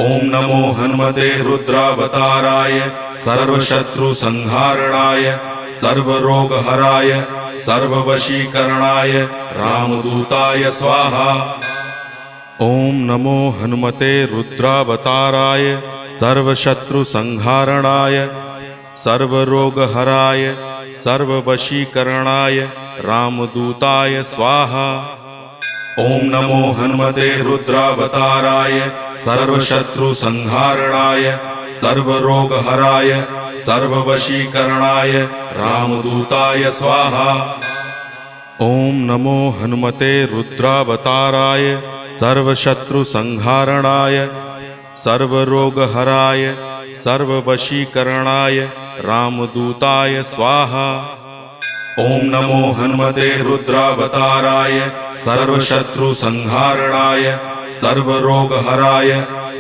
ओम नमो हनुमते रुद्रावताराय सर्वशत्रुसंहारणाय सर्वरोगहराय सर्ववशीकरणाय रामदूताय स्वाहा। ओम नमो हनुमते रुद्रावताराय सर्वशत्रुसंहारणाय सर्वरोगहराय सर्ववशीकरणाय रामदूताय स्वाहा। ओम नमो हनुमते रुद्रावताराय सर्वशत्रुसंहारणाय सर्वरोगहराय सर्ववशीकरणाय रामदूताय स्वाहा। ओम नमो हनुमते रुद्रावताराय सर्वशत्रुसंहारणाय सर्वरोगहराय सर्ववशीकरणाय रामदूताय स्वाहा। ओम नमो हनुमते रुद्रावताराय सर्वशत्रुसंहारणाय सर्वरोगहराय